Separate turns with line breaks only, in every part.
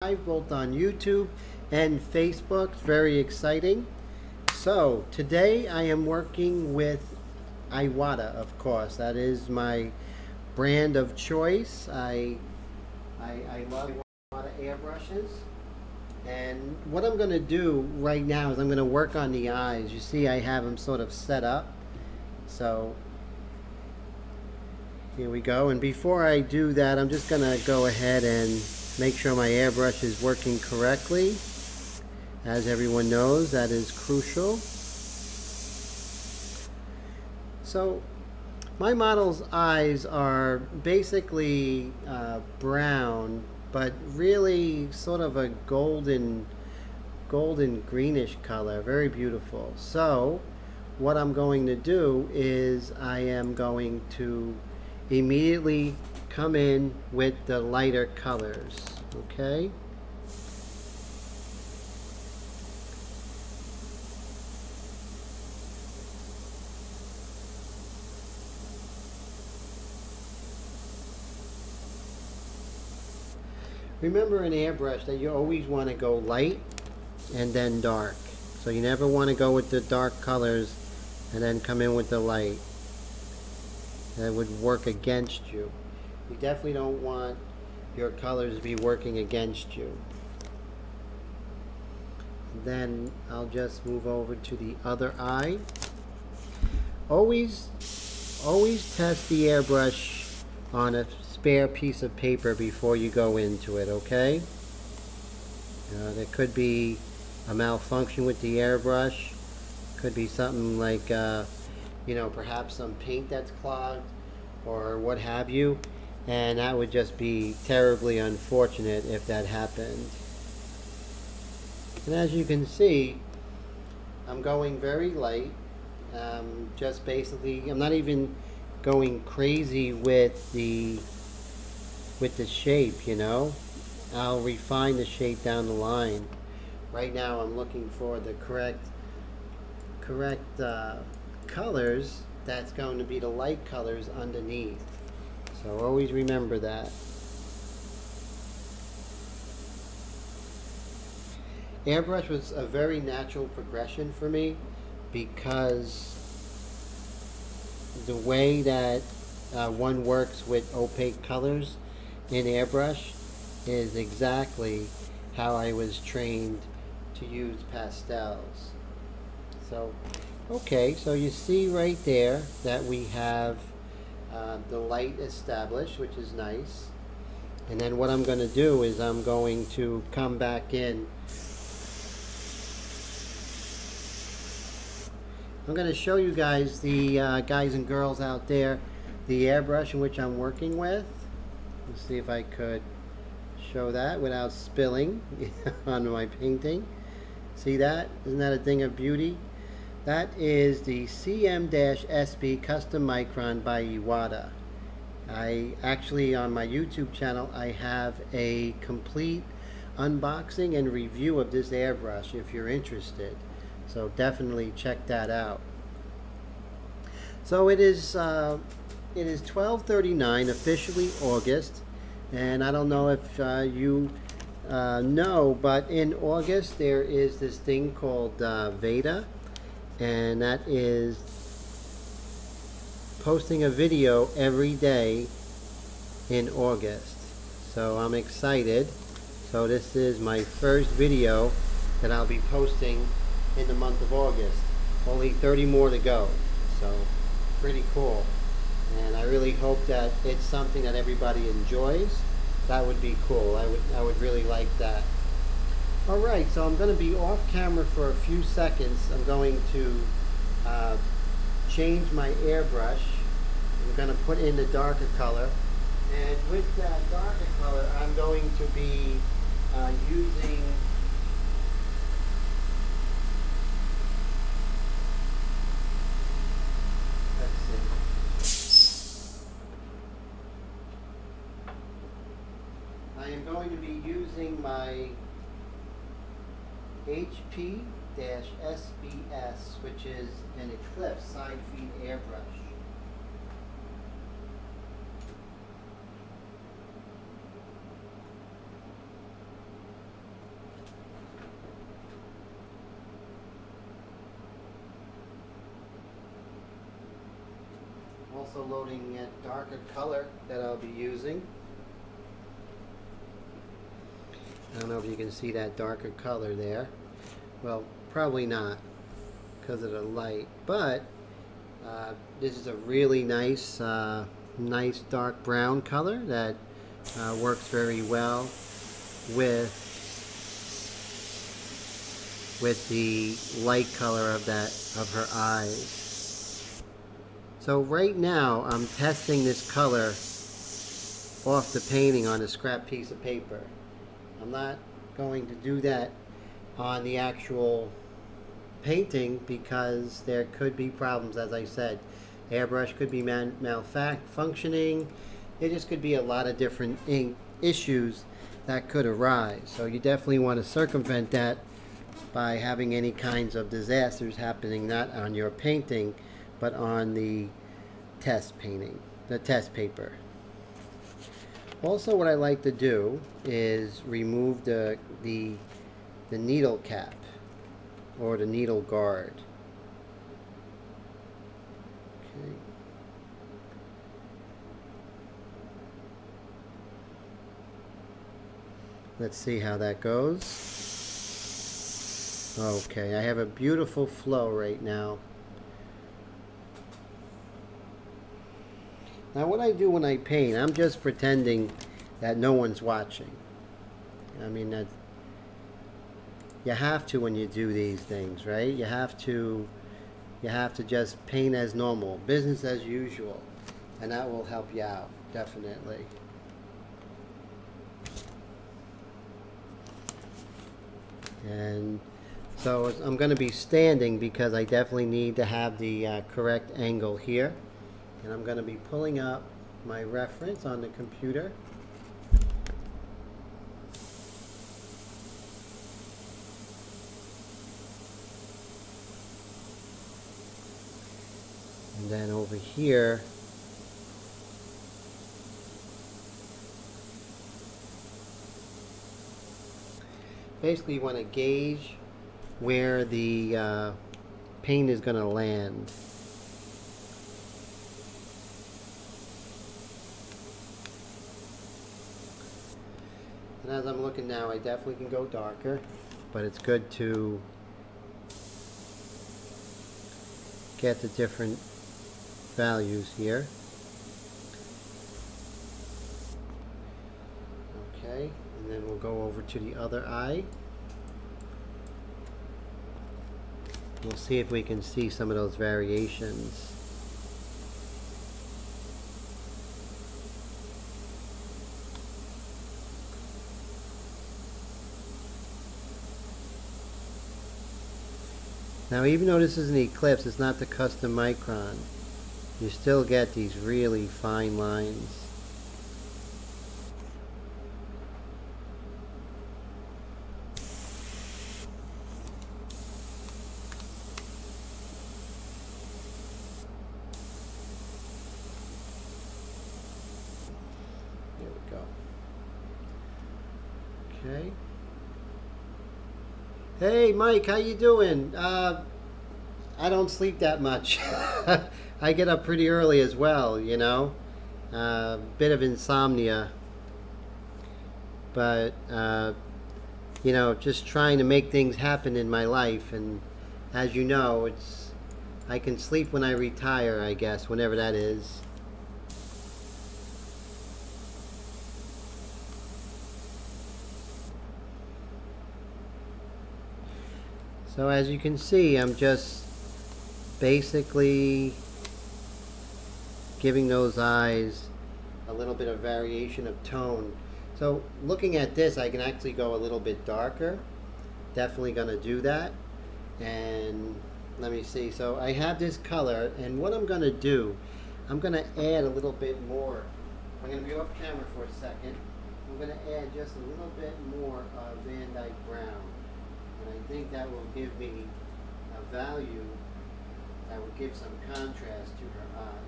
live both on YouTube and Facebook. It's very exciting. So today I am working with Iwata, of course. That is my brand of choice. I love Iwata airbrushes. And what I'm going to do right now is I'm going to work on the eyes. You see I have them sort of set up. So here we go. And before I do that, I'm just going to go ahead and make sure my airbrush is working correctly. As everyone knows, that is crucial. So my model's eyes are basically brown, but really sort of a golden greenish color. Very beautiful. So what I'm going to do is I am going to immediately come in with the lighter colors. Okay. Remember in airbrush that you always want to go light and then dark. So you never want to go with the dark colors and then come in with the light. That would work against you. You definitely don't want your colors to be working against you. Then I'll just move over to the other eye. Always test the airbrush on a spare piece of paper before you go into it, okay? There could be a malfunction with the airbrush. Could be something like, you know, perhaps some paint that's clogged or what have you. And that would just be terribly unfortunate if that happened. And as you can see, I'm going very light. Just basically, I'm not even going crazy with the shape, you know. I'll refine the shape down the line. Right now I'm looking for the correct colors. That's going to be the light colors underneath. So always remember that. Airbrush was a very natural progression for me because the way that one works with opaque colors in airbrush is exactly how I was trained to use pastels. So okay, so you see right there that we have the light established, which is nice. And then what I'm going to do is I'm going to come back in. I'm going to show you guys, the guys and girls out there, the airbrush in which I'm working with. Let's see if I could show that without spilling on my painting. See that? Isn't that a thing of beauty? That is the CM-SB Custom Micron by Iwata. I actually, on my YouTube channel, I have a complete unboxing and review of this airbrush if you're interested. So definitely check that out. So it is 12/39, officially August, and I don't know if you know, but in August there is this thing called Veda, and that is posting a video every day in August. So I'm excited. So this is my first video that I'll be posting in the month of August. Only 30 more to go. So pretty cool. And I really hope that it's something that everybody enjoys. That would be cool. I would really like that. Alright, so I'm going to be off camera for a few seconds. I'm going to change my airbrush. I'm going to put in the darker color. And with that darker color, I'm going to be using I am going to be using my HP-SBS, which is an Eclipse side feed airbrush. also loading a darker color that I'll be using. I don't know if you can see that darker color there. Well, probably not because of the light, but this is a really nice nice dark brown color that works very well with the light color of her eyes. So right now I'm testing this color off the painting on a scrap piece of paper. I'm not going to do that on the actual painting because there could be problems. As I said, airbrush could be malfunctioning. There just could be a lot of different ink issues that could arise. So you definitely want to circumvent that by having any kinds of disasters happening not on your painting but on the test painting, the test paper. Also, what I like to do is remove the needle cap or the needle guard. Okay. Let's see how that goes. Okay, I have a beautiful flow right now. Now what I do when I paint, I'm just pretending that no one's watching. I mean, that you have to when you do these things, right? You have to just paint as normal, business as usual, and that will help you out, definitely. And so I'm going to be standing because I definitely need to have the correct angle here. And I'm going to be pulling up my reference on the computer. And then over here, basically you want to gauge where the paint is going to land. And as I'm looking now, I definitely can go darker, but it's good to get the different values here. Okay, and then we'll go over to the other eye. We'll see if we can see some of those variations. Now, even though this is an eclipse, it's not the custom micron. You still get these really fine lines. There we go. Okay. Hey Mike, how you doing? I don't sleep that much. I get up pretty early as well, you know. Bit of insomnia. But, you know, just trying to make things happen in my life. And as you know, I can sleep when I retire, I guess, whenever that is. So as you can see, I'm just basically giving those eyes a little bit of variation of tone. So looking at this, I can actually go a little bit darker. Definitely going to do that. And let me see. So I have this color, and what I'm going to do, I'm going to add a little bit more. I'm going to be off camera for a second. I'm going to add just a little bit more of Van Dyke Brown. And I think that will give me a value that will give some contrast to her eye.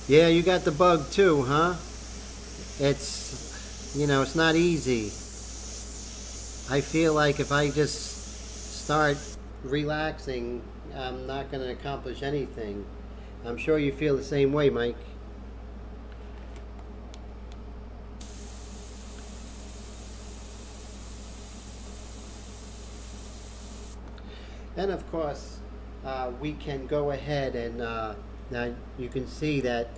Yeah, you got the bug too, huh? It's, you know, it's not easy. I feel like if I just start relaxing, I'm not going to accomplish anything. I'm sure you feel the same way, Mike. And of course, we can go ahead and now you can see that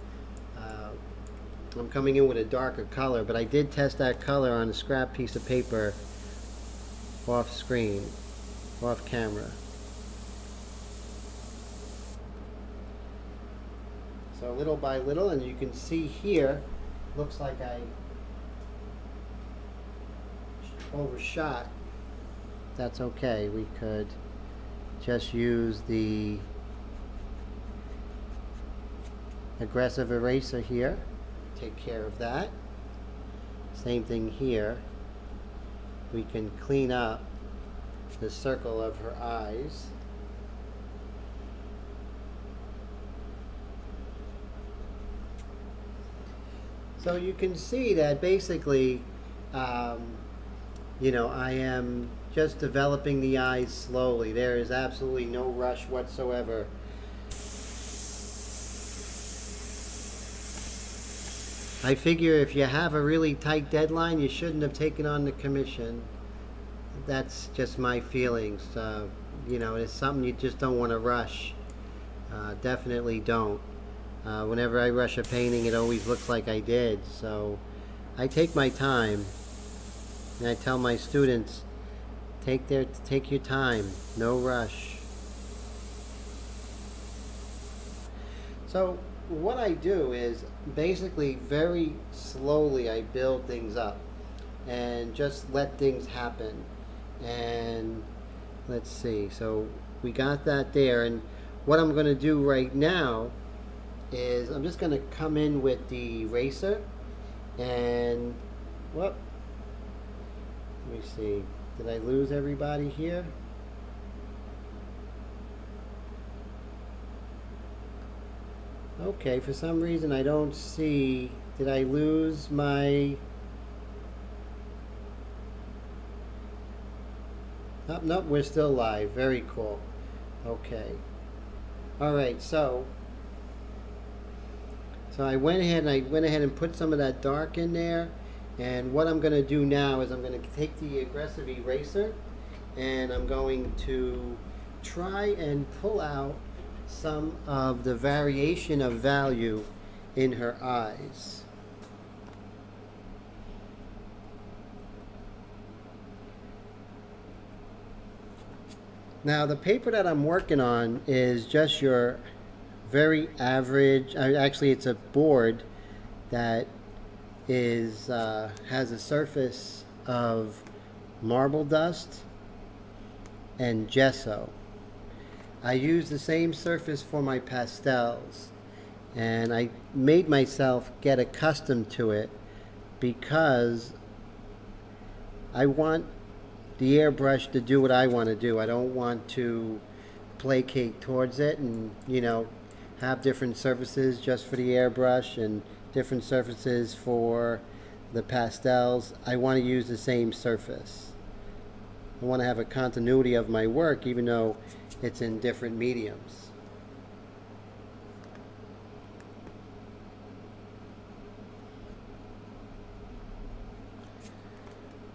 I'm coming in with a darker color, but I did test that color on a scrap piece of paper off screen, off camera. So little by little, and you can see here, looks like I overshot. That's okay, we could just use the aggressive eraser here, take care of that. Same thing here, we can clean up the circle of her eyes. So you can see that basically, you know, I am just developing the eyes slowly. There is absolutely no rush whatsoever. I figure if you have a really tight deadline, you shouldn't have taken on the commission. That's just my feelings. You know, it's something you just don't want to rush. Definitely don't. Whenever I rush a painting, it always looks like I did. So I take my time, and I tell my students, take your time, no rush. So what I do is basically very slowly I build things up and just let things happen. And let's see, so we got that there, and what I'm going to do right now is I'm just going to come in with the eraser and whoop, let me see, did I lose everybody here? Okay, for some reason I don't see, did I lose my, oh, nope, we're still live, very cool. Okay, alright, so I went ahead and put some of that dark in there, and what I'm going to do now is I'm going to take the aggressive eraser and I'm going to try and pull out some of the variation of value in her eyes. Now the paper that I'm working on is just your very average, actually it's a board that is has a surface of marble dust and gesso. I use the same surface for my pastels, and I made myself get accustomed to it because I want the airbrush to do what I want to do. I don't want to placate towards it and, you know, have different surfaces just for the airbrush and different surfaces for the pastels. I want to use the same surface. I want to have a continuity of my work even though it's in different mediums.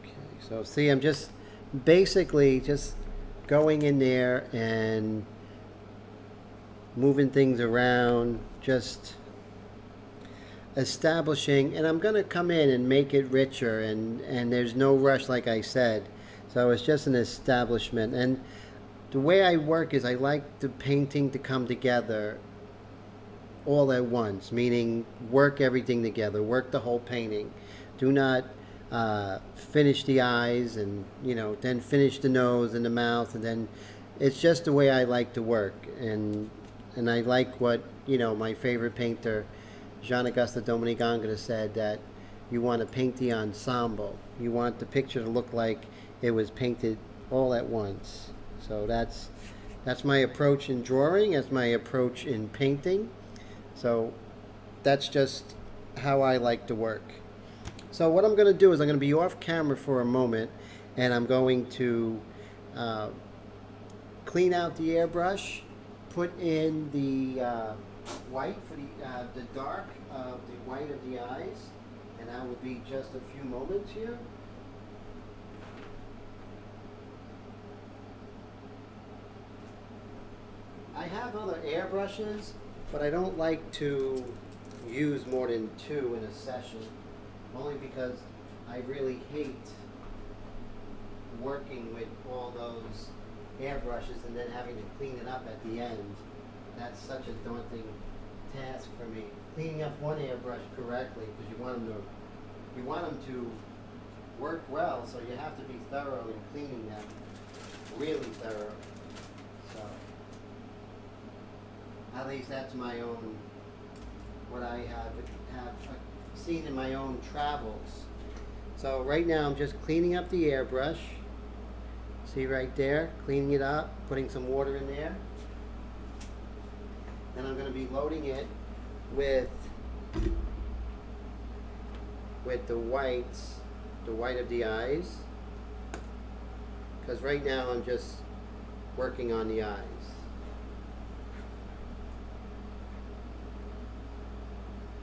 Okay, so see, I'm just basically just going in there and moving things around, just establishing, and I'm going to come in and make it richer, and there's no rush like I said. So it's just an establishment, and the way I work is I like the painting to come together all at once, meaning work everything together, work the whole painting. Do not finish the eyes and, you know, then finish the nose and the mouth, and then it's just the way I like to work. And I like what, you know, my favorite painter, Jean-Auguste Dominique Ingres, said, that you want to paint the ensemble. You want the picture to look like it was painted all at once. So that's my approach in drawing, that's my approach in painting. So that's just how I like to work. So what I'm going to do is I'm going to be off camera for a moment, and I'm going to clean out the airbrush, put in the white for the dark of the white of the eyes, and that will be just a few moments here. I have other airbrushes, but I don't like to use more than 2 in a session, only because I really hate working with all those airbrushes and then having to clean it up at the end. That's such a daunting task for me. Cleaning up one airbrush correctly, because you want them to work well, so you have to be thorough in cleaning them, really thorough. So at least that's my own, what I have seen in my own travels. So right now I'm just cleaning up the airbrush. See right there, cleaning it up, putting some water in there. Then I'm going to be loading it with the white of the eyes, because right now I'm just working on the eyes.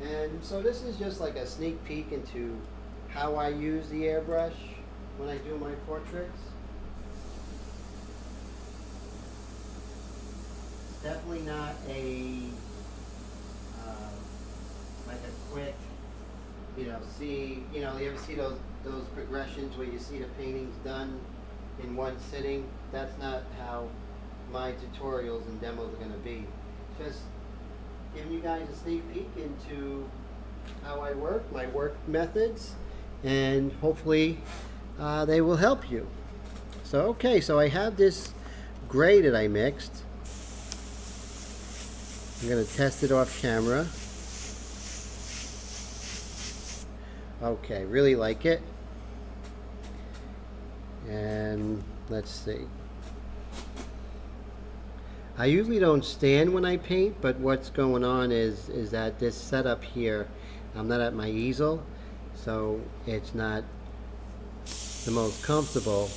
And so this is just like a sneak peek into how I use the airbrush when I do my portraits. It's definitely not a like a quick, you ever see those progressions where you see the paintings done in one sitting? That's not how my tutorials and demos are going to be. Just giving you guys a sneak peek into how I work, my work methods, and hopefully they will help you. So okay, so I have this gray that I mixed. I'm going to test it off camera. Okay, really like it. And let's see. I usually don't stand when I paint, but what's going on is that this setup here, I'm not at my easel, so it's not the most comfortable.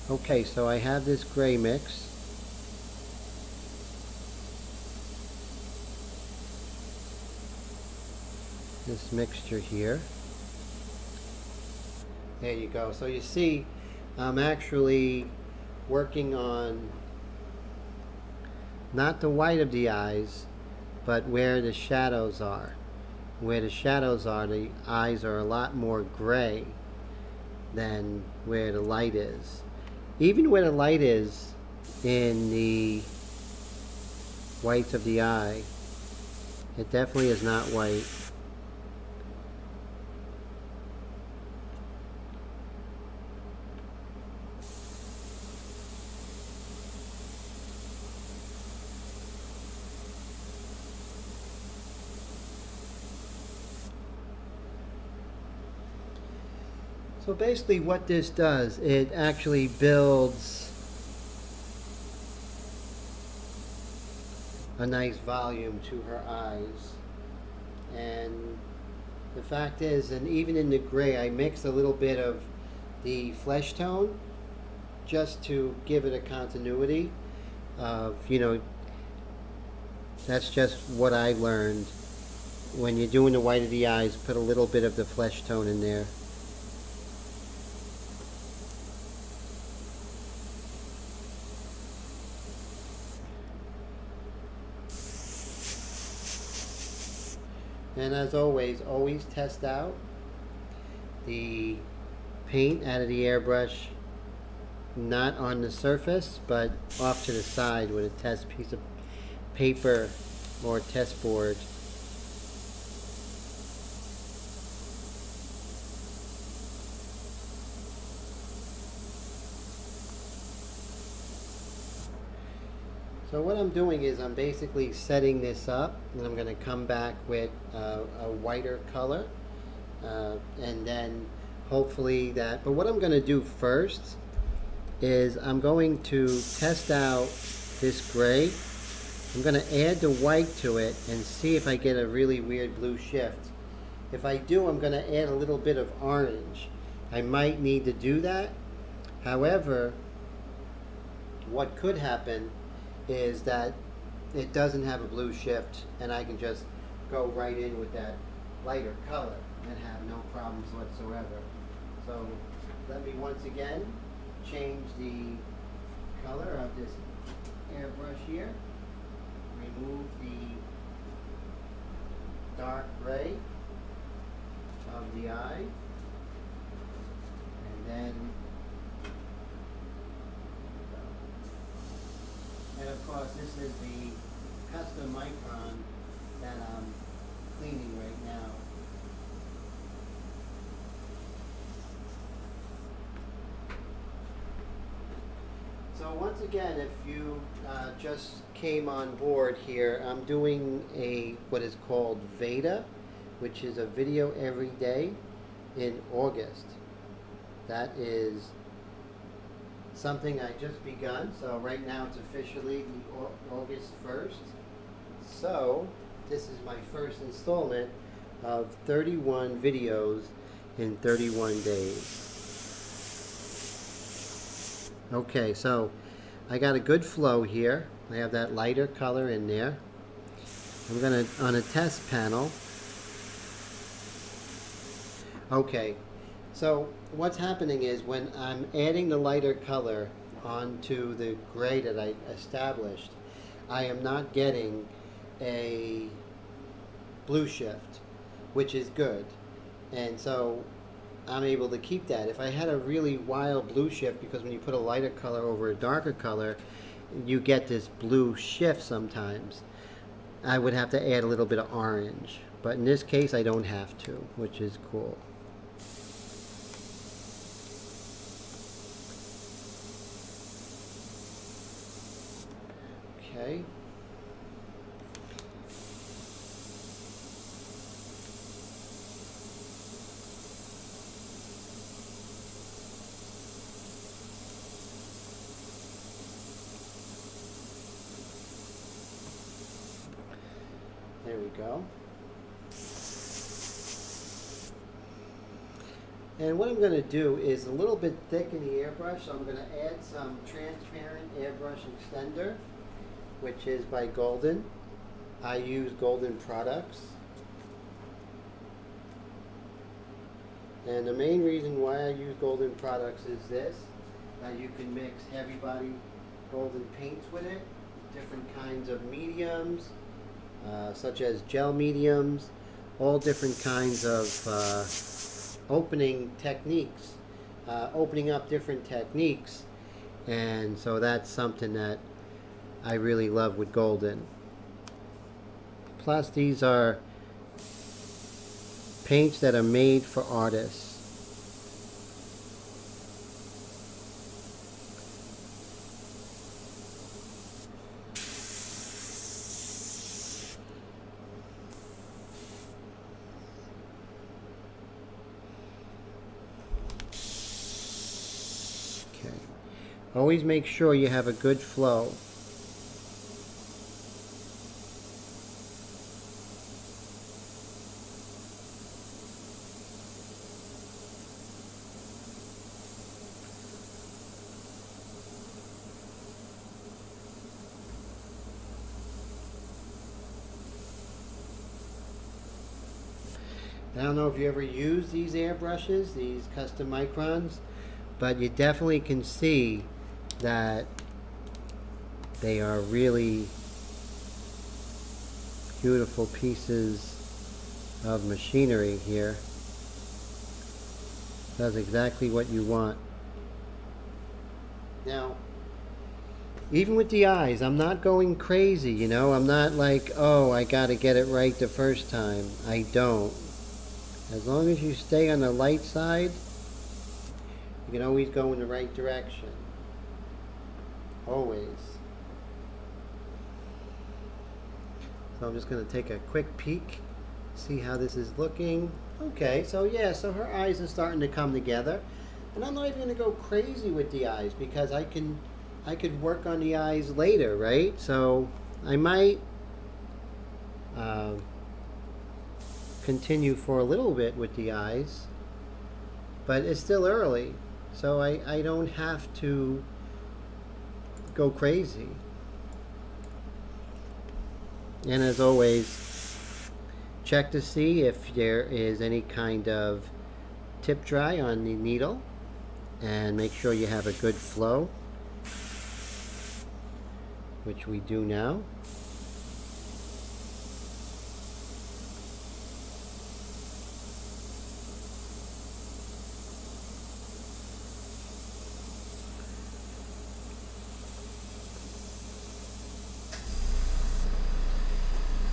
Okay, so I have this gray mix. This mixture here. There you go. So you see, I'm actually working on not the white of the eyes, but where the shadows are. Where the shadows are, the eyes are a lot more gray than where the light is. Even where the light is in the whites of the eye, it definitely is not white. So basically what this does, it actually builds a nice volume to her eyes. And the fact is, and even in the gray, I mixed a little bit of the flesh tone just to give it a continuity of, that's just what I learned. When you're doing the white of the eyes, put a little bit of the flesh tone in there. And as always test out the paint out of the airbrush, not on the surface, but off to the side with a test piece of paper or test board. So what I'm doing is I'm basically setting this up, and I'm going to come back with a whiter color, and then hopefully that, but what I'm going to do first is I'm going to test out this gray I'm going to add the white to it and see if I get a really weird blue shift. If I do, I'm going to add a little bit of orange. I might need to do that. However, what could happen is that it doesn't have a blue shift and I can just go right in with that lighter color and have no problems whatsoever. So let me once again change the color of this airbrush here. Remove the dark gray of the eye, and then, and of course this is the custom micron that I'm cleaning right now. So once again, if you just came on board here, I'm doing what is called VEDA, which is a video every day in August. That is something I just begun. So right now it's officially the August 1st. So this is my first installment of 31 videos in 31 days. Okay, so I got a good flow here. I have that lighter color in there. I'm gonna, on a test panel. Okay, so what's happening is when I'm adding the lighter color onto the gray that I established, I am not getting a blue shift, which is good. And so I'm able to keep that. If I had a really wild blue shift, because when you put a lighter color over a darker color, you get this blue shift sometimes, I would have to add a little bit of orange. But in this case, I don't have to, which is cool. Okay. There we go. And what I'm going to do is a little bit thick in the airbrush, so I'm going to add some transparent airbrush extender, which is by Golden. I use Golden products. And the main reason why I use Golden products is this, that you can mix heavy body golden paints with it, different kinds of mediums, such as gel mediums, all different kinds of opening techniques, opening up different techniques. And so that's something that I really love with Golden. Plus these are paints that are made for artists. Okay. Always make sure you have a good flow. I don't know if you ever use these airbrushes, these custom microns, but you definitely can see that they are really beautiful pieces of machinery here. Does exactly what you want. Now, even with the eyes, I'm not going crazy, you know. I'm not like, oh, I gotta get it right the first time. I don't. As long as you stay on the light side, you can always go in the right direction. Always. So I'm just going to take a quick peek, see how this is looking. Okay, so yeah, so her eyes are starting to come together. And I'm not even going to go crazy with the eyes because I could work on the eyes later, right? So I might continue for a little bit with the eyes, but it's still early, so I don't have to go crazy. And as always, check to see if there is any kind of tip dry on the needle, and make sure you have a good flow, which we do now.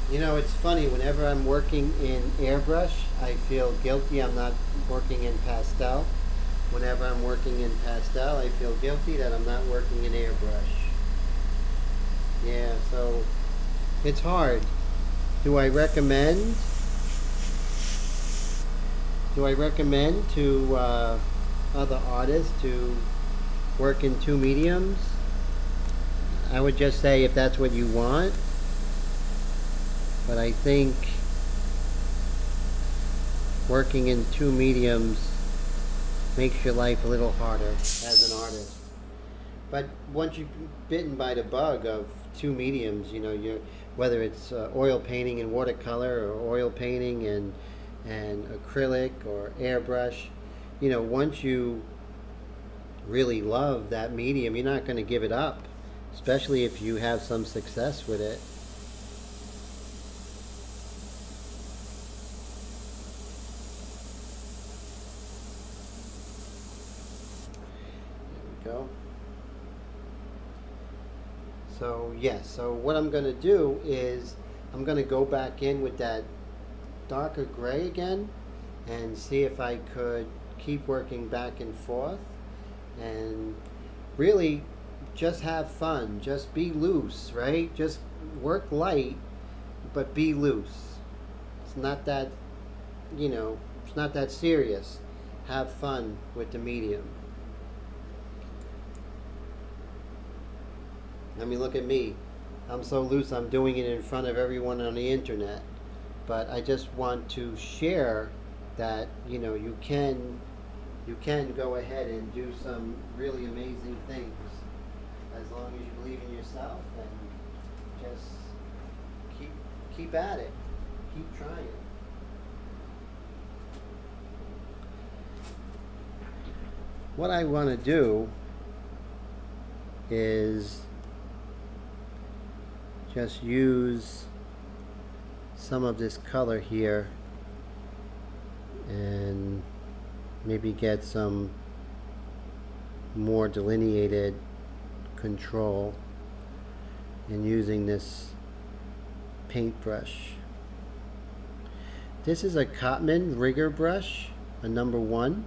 You know, it's funny, whenever I'm working in airbrush, I feel guilty I'm not working in pastel. Whenever I'm working in pastel, I feel guilty that I'm not working in airbrush. Yeah, so it's hard. Do I recommend to other artists to work in two mediums? I would just say if that's what you want. But I think working in two mediums makes your life a little harder as an artist. But once you've been bitten by the bug of two mediums, you know, whether it's oil painting and watercolor, or oil painting and acrylic or airbrush, you know, once you really love that medium, you're not going to give it up, especially if you have some success with it. Go. So yes, so what I'm going to do is I'm going to go back in with that darker gray again and see if I could keep working back and forth and really just have fun, just be loose, right? Just work light, but be loose. It's not that, you know, it's not that serious. Have fun with the medium. I mean, look at me. I'm so loose, I'm doing it in front of everyone on the internet. But I just want to share that, you know, you can go ahead and do some really amazing things as long as you believe in yourself and just keep at it. Keep trying. What I want to do is just use some of this color here and maybe get some more delineated control in using this paintbrush. This is a Cotman rigger brush, a number 1.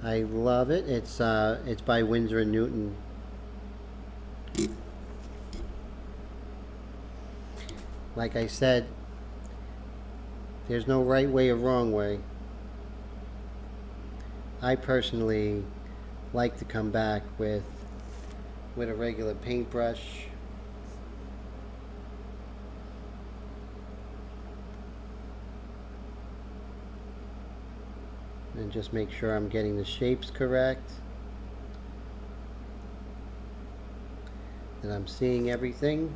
I love it. It's by Winsor & Newton. Like I said, there's no right way or wrong way. I personally like to come back with a regular paintbrush. And just make sure I'm getting the shapes correct. That I'm seeing everything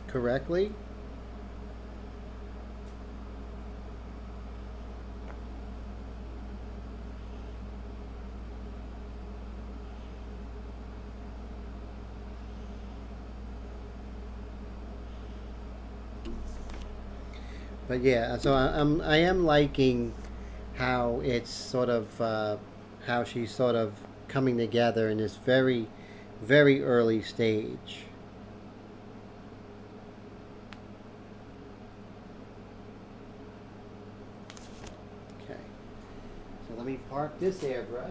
correctly. But yeah, so I am liking how it's sort of how she's sort of coming together in this very, very early stage. Okay, so let me park this airbrush.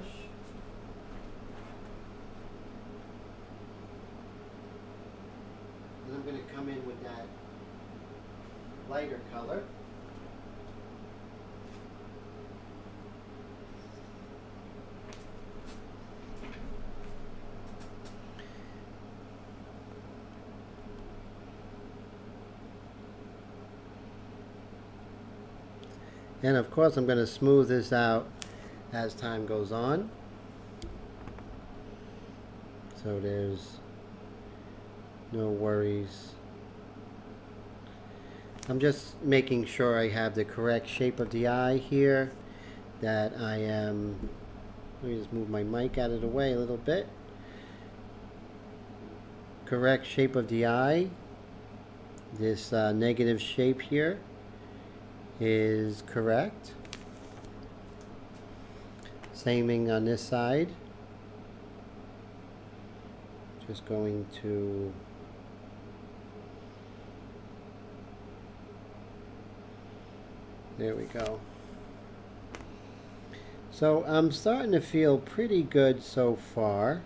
And I'm going to come in with that lighter color. And of course I'm going to smooth this out as time goes on. So there's no worries. I'm just making sure I have the correct shape of the eye here. That I am, let me just move my mic out of the way a little bit. Correct shape of the eye. This negative shape here is correct. Saming on this side. Just going to there we go. So I'm starting to feel pretty good so far.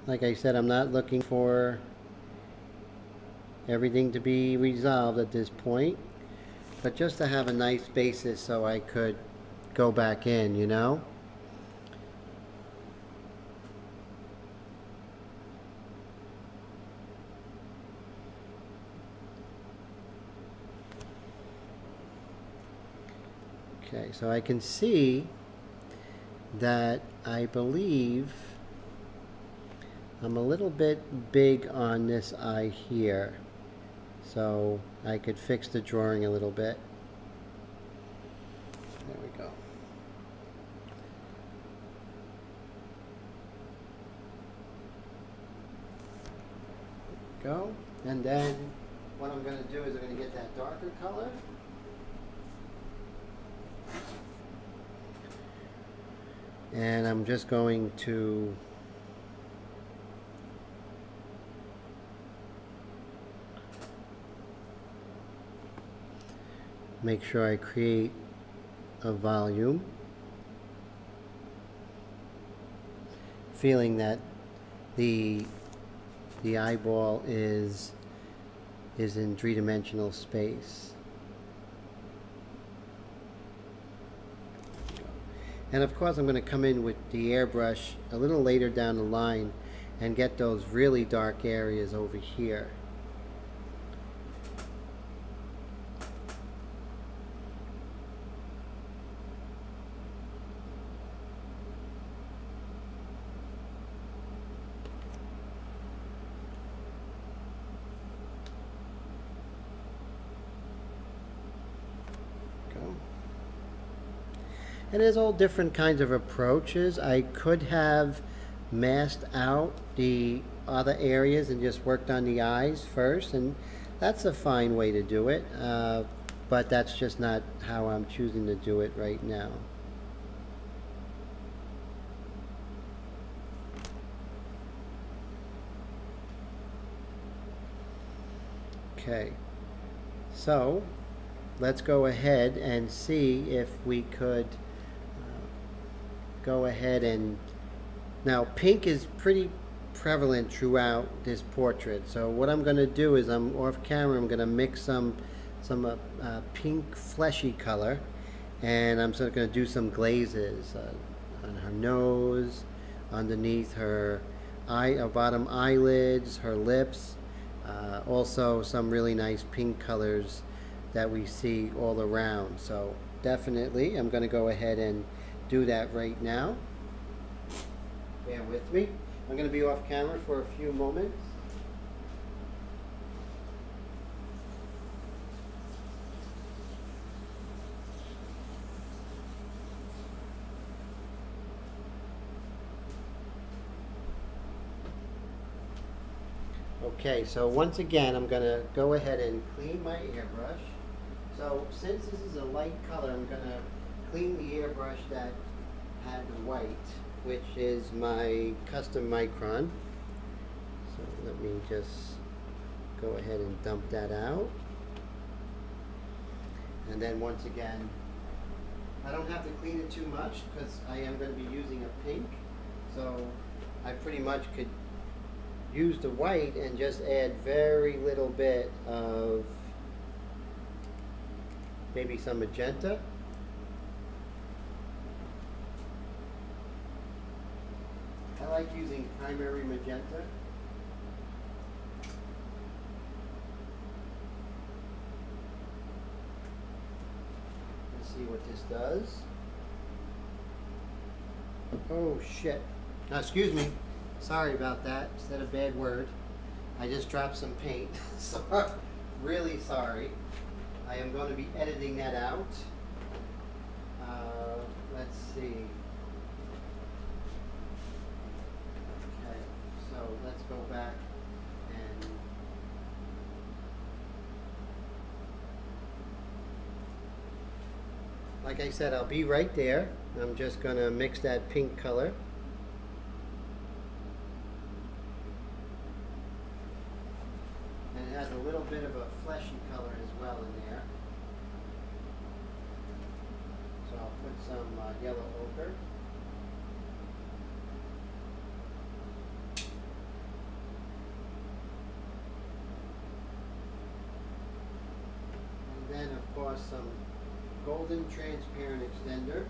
Like I said, I'm not looking for everything to be resolved at this point, but just to have a nice basis so I could go back in, you know? Okay, so I can see that I believe I'm a little bit big on this eye here, so I could fix the drawing a little bit. There we go. Go. And then what I'm going to do is I'm going to get that darker color. And I'm just going to make sure I create a volume, feeling that the eyeball is in three-dimensional space. And of course I'm going to come in with the airbrush a little later down the line and get those really dark areas over here. And there's all different kinds of approaches. I could have masked out the other areas and just worked on the eyes first, and that's a fine way to do it, but that's just not how I'm choosing to do it right now. Okay, so let's go ahead and see if we could go ahead and, now pink is pretty prevalent throughout this portrait, so what I'm going to do is I'm off camera, I'm going to mix some pink fleshy color, and I'm sort of going to do some glazes on her nose, underneath her bottom eyelids, her lips, also some really nice pink colors that we see all around. So definitely I'm going to go ahead and do that right now. Bear with me. I'm going to be off camera for a few moments. Okay, so once again I'm going to go ahead and clean my airbrush. So since this is a light color, I'm going to clean the airbrush that had the white, which is my custom micron. So let me just go ahead and dump that out. And then once again, I don't have to clean it too much because I am going to be using a pink. So I pretty much could use the white and just add very little bit of maybe some magenta. I like using primary magenta. Let's see see what this does. Oh shit. Now, excuse me. Sorry about that. Said a bad word. I just dropped some paint. So, really sorry. I am going to be editing that out. Let's see. Okay, so let's go back and like I said, I'll be right there. I'm just going to mix that pink color. And it has a little bit of a fleshy color as well in there. So I'll put some yellow ochre. And then of course some golden transparent extender.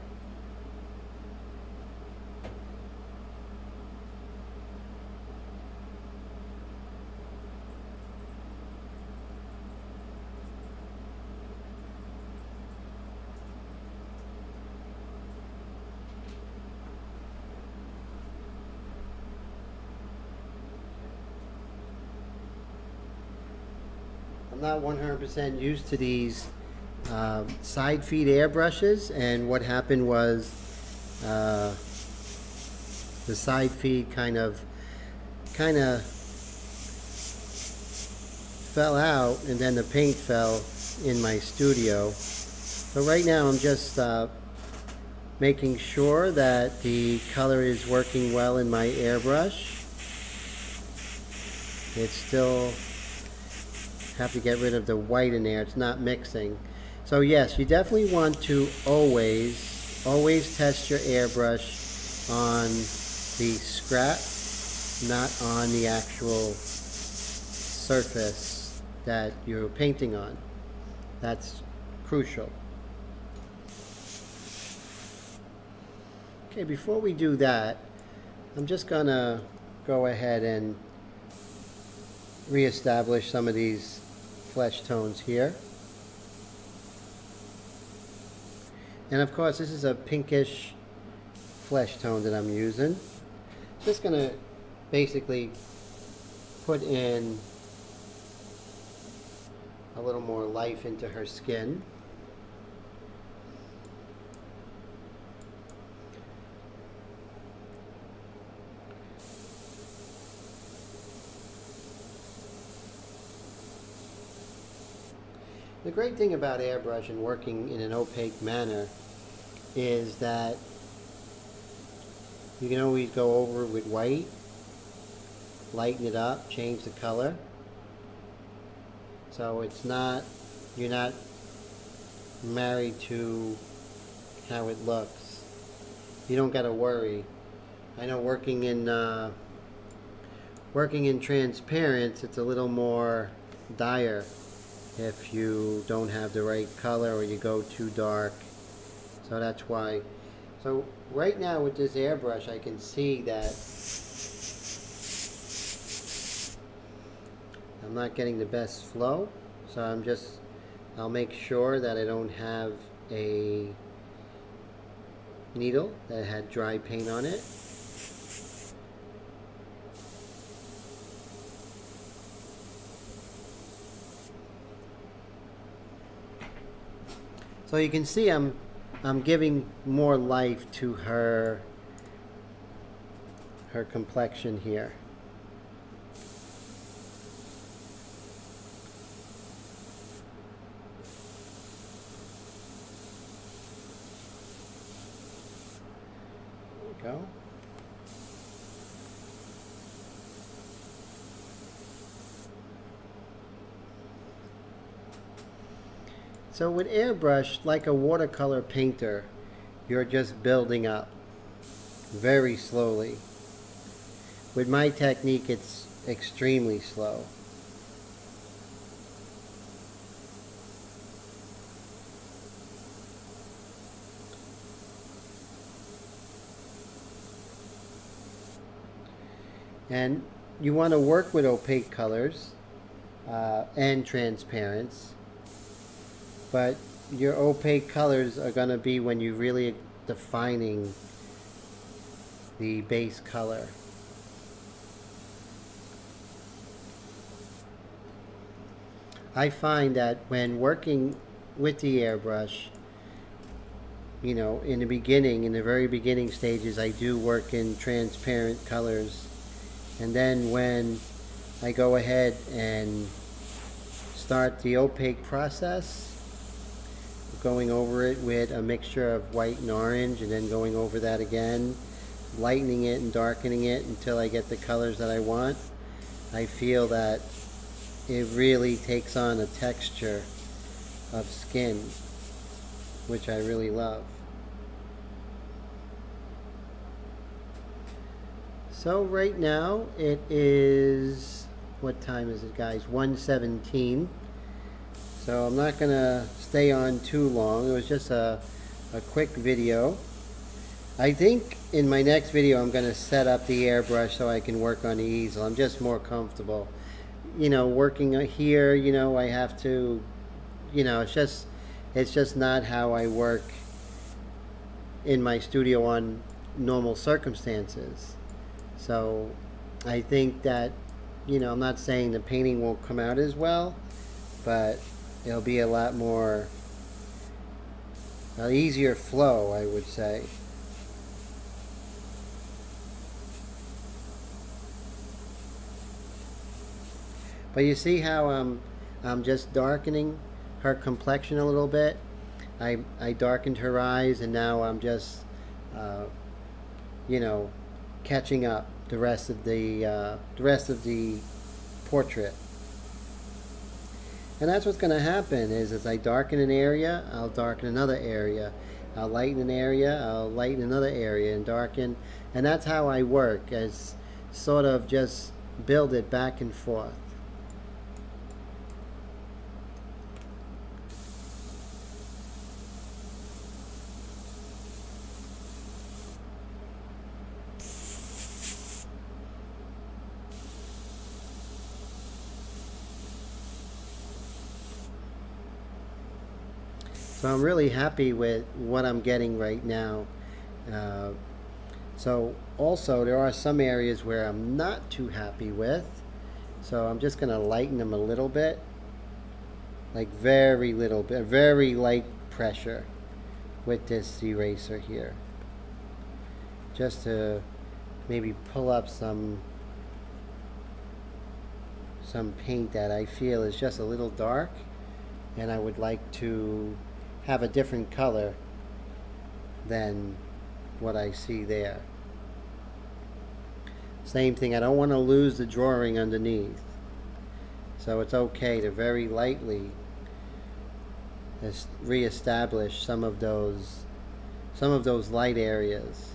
I'm not 100% used to these side feed airbrushes, and what happened was the side feed kind of fell out, and then the paint fell in my studio. So right now I'm just making sure that the color is working well in my airbrush. It's still have to get rid of the white in there. It's not mixing. So yes, you definitely want to always test your airbrush on the scrap, not on the actual surface that you're painting on. That's crucial. Okay, before we do that, I'm just gonna go ahead and reestablish some of these flesh tones here. And of course this is a pinkish flesh tone that I'm using. Just gonna basically put in a little more life into her skin. The great thing about airbrush and working in an opaque manner is that you can always go over with white, lighten it up, change the color. So it's not, you're not married to how it looks. You don't got to worry. I know working in transparents, it's a little more dire if you don't have the right color or you go too dark. So that's why. So right now with this airbrush I can see that I'm not getting the best flow. So I'll make sure that I don't have a needle that had dry paint on it. So you can see I'm giving more life to her complexion here. There we go. So with airbrush, like a watercolor painter, you're just building up very slowly. With my technique, it's extremely slow. And you want to work with opaque colors and transparents. But your opaque colors are going to be when you're really defining the base color. I find that when working with the airbrush, you know, in the very beginning stages, I do work in transparent colors. And then when I go ahead and start the opaque process, going over it with a mixture of white and orange, and then going over that again, lightening it and darkening it until I get the colors that I want, I feel that it really takes on a texture of skin, which I really love. So right now it is, what time is it, guys? 1:17. So I'm not gonna stay on too long. It was just a quick video. I think in my next video I'm gonna set up the airbrush so I can work on the easel. I'm just more comfortable. You know, working here, you know, I have to, you know, it's just not how I work in my studio on normal circumstances. So I think that, you know, I'm not saying the painting won't come out as well, but it'll be a lot more, an easier flow, I would say. But you see how I'm just darkening her complexion a little bit. I darkened her eyes, and now I'm just, you know, catching up the rest of the portrait. And that's what's going to happen is as I darken an area, I'll darken another area. I'll lighten an area, I'll lighten another area and darken. And that's how I work, as sort of just build it back and forth. So I'm really happy with what I'm getting right now. So also there are some areas where I'm not too happy with. So I'm just going to lighten them a little bit. Like very little bit, very light pressure with this eraser here. Just to maybe pull up some paint that I feel is just a little dark, and I would like to have a different color than what I see there. Same thing, I don't want to lose the drawing underneath. So it's okay to very lightly re-establish some of those light areas.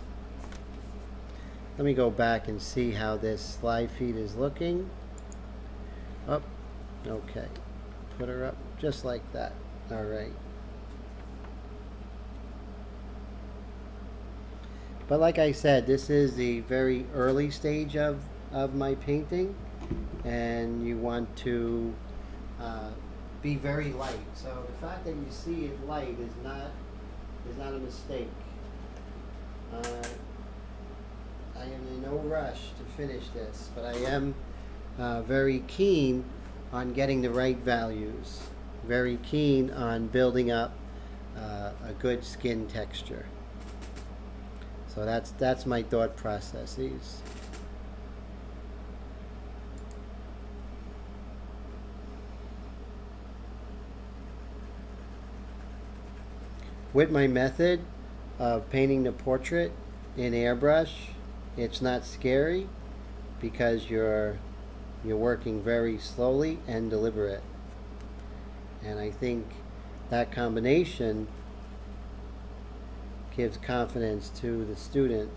Let me go back and see how this slide feed is looking. Up, okay. Put her up just like that. All right. But like I said, this is the very early stage of my painting, and you want to be very light. So the fact that you see it light is not a mistake. I am in no rush to finish this, but I am very keen on getting the right values, very keen on building up a good skin texture. So that's my thought processes. With my method of painting the portrait in airbrush, it's not scary because you're working very slowly and deliberate. And I think that combination gives confidence to the student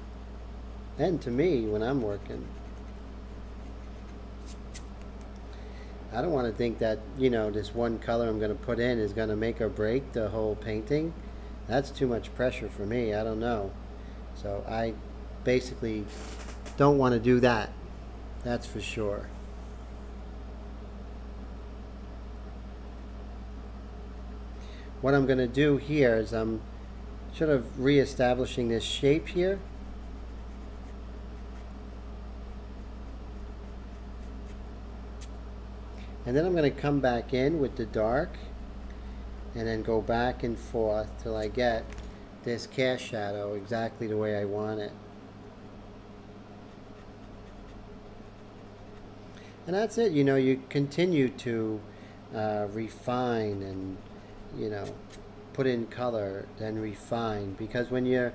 and to me when I'm working. I don't want to think that, you know, this one color I'm going to put in is going to make or break the whole painting. That's too much pressure for me. I don't know. So I basically don't want to do that. That's for sure. what I'm going to do here is I'm sort of re-establishing this shape here. And then I'm going to come back in with the dark and then go back and forth till I get this cast shadow exactly the way I want it. And that's it. You know, you continue to refine and, you know, put in color, then refine, because when you're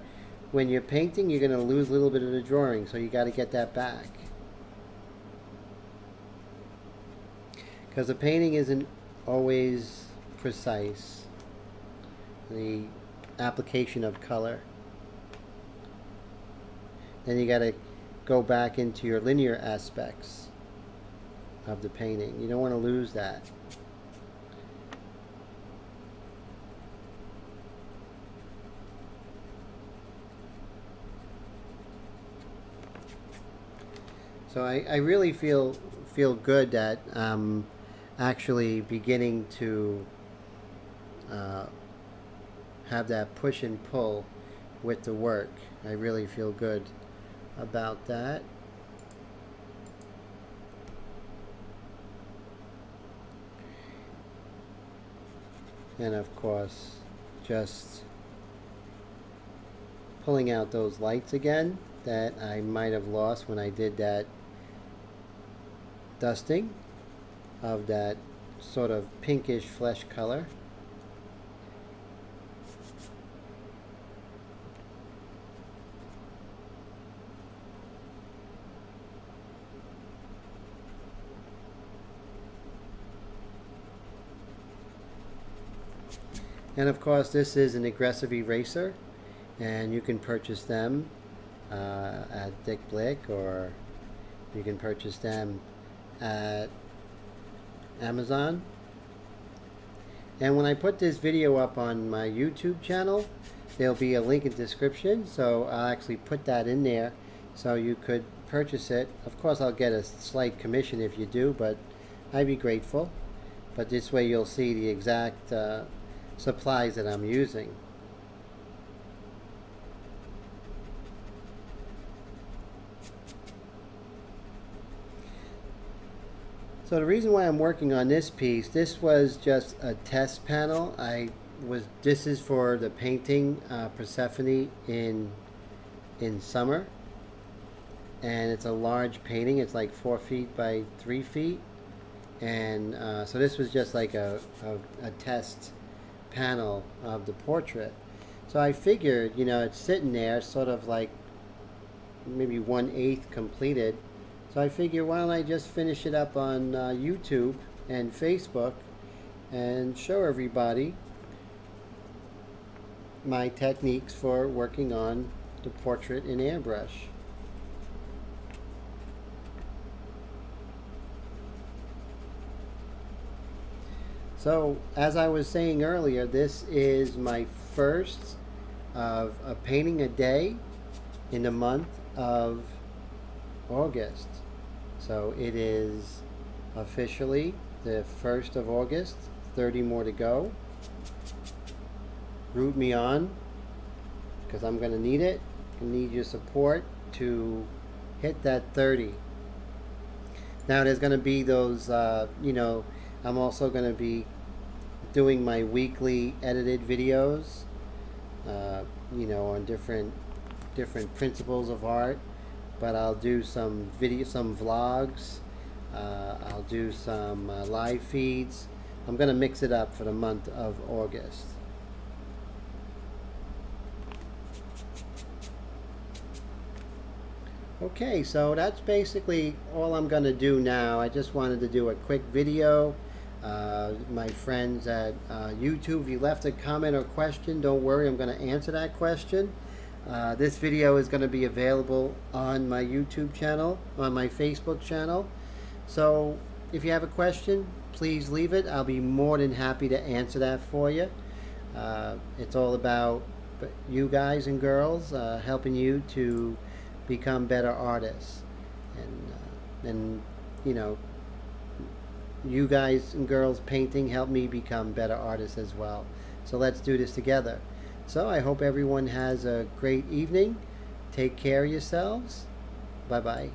painting, you're going to lose a little bit of the drawing, so you got to get that back. Because the painting isn't always precise, the application of color. Then you got to go back into your linear aspects of the painting. You don't want to lose that. So I really feel good that actually beginning to have that push and pull with the work. I really feel good about that. And of course, just pulling out those lights again that I might have lost when I did that dusting of that sort of pinkish flesh color. And of course, this is an aggressive eraser, and you can purchase them at Dick Blick, or you can purchase them at Amazon. And when I put this video up on my YouTube channel, there'll be a link in the description, so I'll actually put that in there so you could purchase it. Of course, I'll get a slight commission if you do, but I'd be grateful. But this way you'll see the exact supplies that I'm using. So the reason why I'm working on this piece, this was just a test panel. This is for the painting Persephone in summer, and it's a large painting. It's like 4 feet by 3 feet, and so this was just like a test panel of the portrait. So I figured, you know, it's sitting there sort of like maybe 1/8 completed. So I figure, why don't I just finish it up on YouTube and Facebook and show everybody my techniques for working on the portrait in Airbrush. So as I was saying earlier, this is my first of a painting a day in the month of August. So it is officially the 1st of August, 30 more to go. Root me on, because I'm going to need it. I need your support to hit that 30. Now there's going to be those, you know, I'm also going to be doing my weekly edited videos, you know, on different principles of art. But I'll do some vlogs. I'll do some live feeds. I'm going to mix it up for the month of August. Okay, so that's basically all I'm going to do now. I just wanted to do a quick video. My friends at YouTube, if you left a comment or question, don't worry, I'm going to answer that question. This video is going to be available on my YouTube channel, on my Facebook channel. So if you have a question, please leave it. I'll be more than happy to answer that for you. It's all about you guys and girls, helping you to become better artists. And you know, you guys and girls painting help me become better artists as well. So let's do this together. So I hope everyone has a great evening. Take care of yourselves. Bye-bye.